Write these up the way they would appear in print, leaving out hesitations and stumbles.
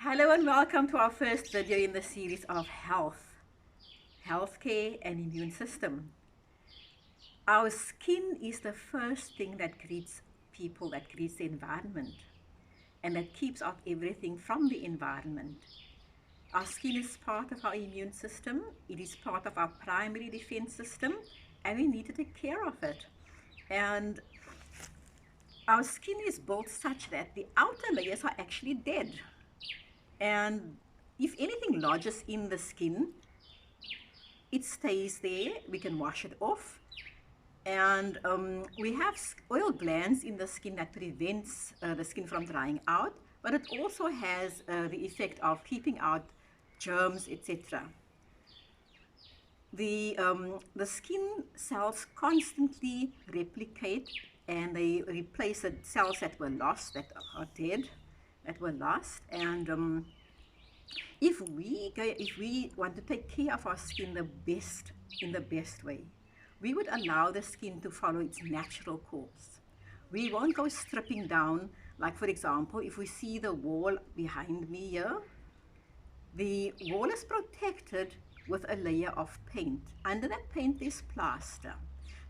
Hello and welcome to our first video in the series of healthcare and immune system. Our skin is the first thing that greets people, that greets the environment, and that keeps out everything from the environment. Our skin is part of our immune system, it is part of our primary defense system, and we need to take care of it. And our skin is built such that the outer layers are actually dead. And if anything lodges in the skin, it stays there. We can wash it off. And we have oil glands in the skin that prevents the skin from drying out, but it also has the effect of keeping out germs, etc. The skin cells constantly replicate, and they replace the cells that were lost, that are dead, that were lost. And if we want to take care of our skin in the best way, we would allow the skin to follow its natural course. We won't go stripping down. Like, for example, if we see the wall behind me here, the wall is protected with a layer of paint. Under that paint is plaster.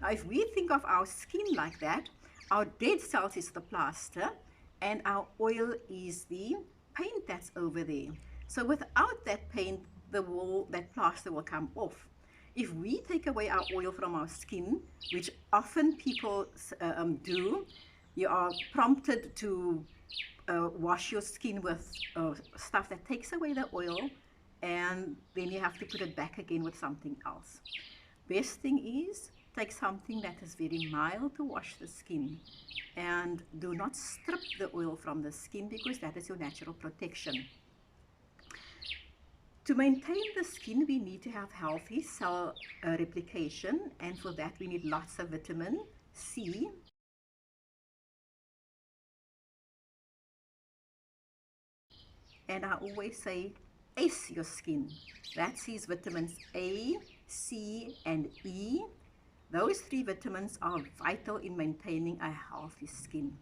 Now, if we think of our skin like that, our dead cells is the plaster and our oil is the paint that's over there. So without that paint, that plaster will come off. If we take away our oil from our skin, which often people do, you are prompted to wash your skin with stuff that takes away the oil, and then you have to put it back again with something else. Best thing is, take something that is very mild to wash the skin, and do not strip the oil from the skin, because that is your natural protection. To maintain the skin, we need to have healthy cell replication, and for that we need lots of vitamin C. And I always say, ace your skin. That is vitamins A, C, and E. Those three vitamins are vital in maintaining a healthy skin.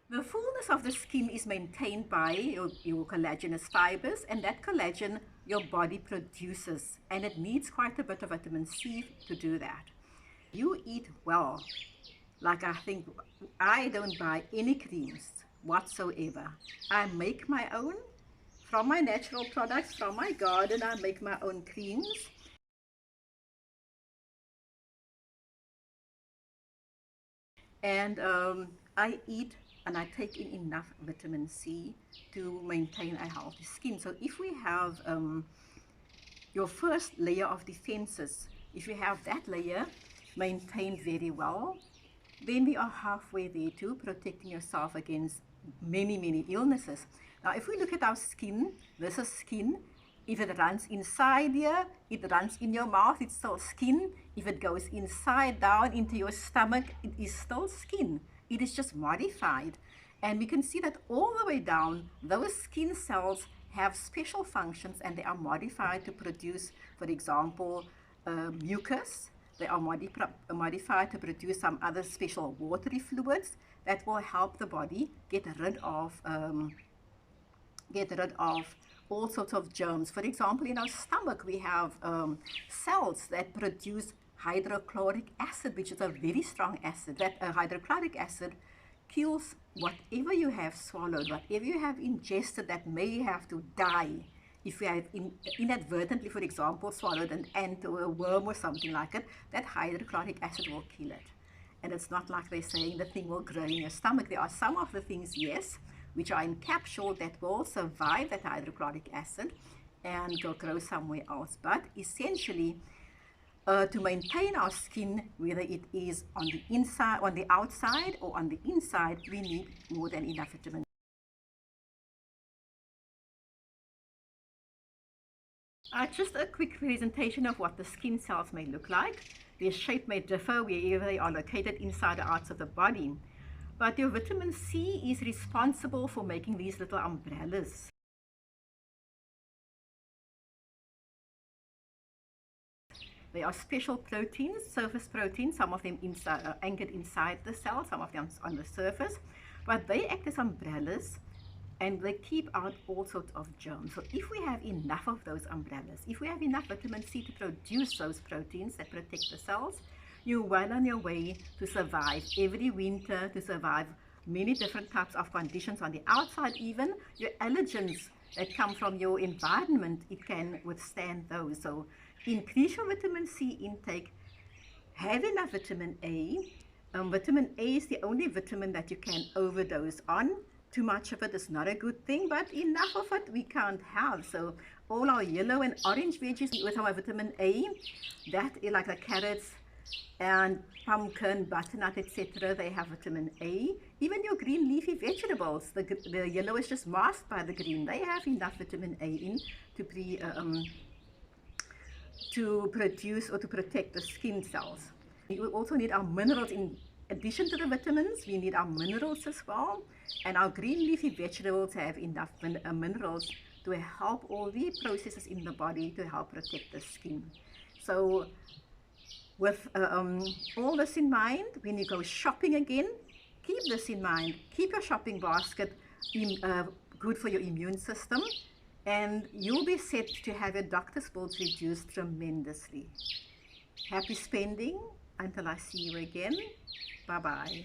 The fullness of the skin is maintained by your collagenous fibers, and that collagen your body produces, and it needs quite a bit of vitamin C to do that. You eat well. Like, I don't buy any creams whatsoever. I make my own from my natural products, from my garden. I make my own creams. And I eat and I take in enough vitamin C to maintain a healthy skin. So if we have your first layer of defenses, if you have that layer maintained very well, then we are halfway there to protecting yourself against many illnesses. Now, if we look at our skin, this is skin. If it runs inside here, it runs in your mouth, it's still skin. If it goes inside down into your stomach, it is still skin. It is just modified. And we can see that all the way down, those skin cells have special functions, and they are modified to produce, for example, mucus. They are modified to produce some other special watery fluids that will help the body get rid of all sorts of germs. For example, in our stomach, we have cells that produce hydrochloric acid, which is a very strong acid. That hydrochloric acid kills whatever you have swallowed, whatever you have ingested that may have to die. If you have inadvertently, for example, swallowed an ant or a worm or something like it, that hydrochloric acid will kill it. And it's not like they're saying the thing will grow in your stomach. There are some of the things, yes, which are encapsulated, that will survive that hydrochloric acid and go grow somewhere else. But essentially, to maintain our skin, whether it is on the inside, on the outside, or on the inside, we need more than enough vitamin. Just a quick presentation of what the skin cells may look like. Their shape may differ wherever they are located inside or outside of the body. But your vitamin C is responsible for making these little umbrellas. They are special proteins, surface proteins, some of them anchored inside the cell, some of them on the surface. But they act as umbrellas and they keep out all sorts of germs. So if we have enough of those umbrellas, if we have enough vitamin C to produce those proteins that protect the cells, you're well on your way to survive every winter, to survive many different types of conditions on the outside, even your allergens that come from your environment, it can withstand those. So increase your vitamin C intake, have enough vitamin A. Vitamin A is the only vitamin that you can overdose on. Too much of it is not a good thing, but enough of it we can't have. So all our yellow and orange veggies with our vitamin A, that is like the carrots and pumpkin, butternut, etc., they have vitamin A. Even your green leafy vegetables, the yellow is just masked by the green. They have enough vitamin A in to produce or to protect the skin cells. We also need our minerals in addition to the vitamins. We need our minerals as well, and our green leafy vegetables have enough minerals to help all the processes in the body to help protect the skin. So with all this in mind, when you go shopping again, keep this in mind. Keep your shopping basket good for your immune system, and you'll be set to have your doctor's bills reduced tremendously. Happy spending until I see you again. Bye-bye.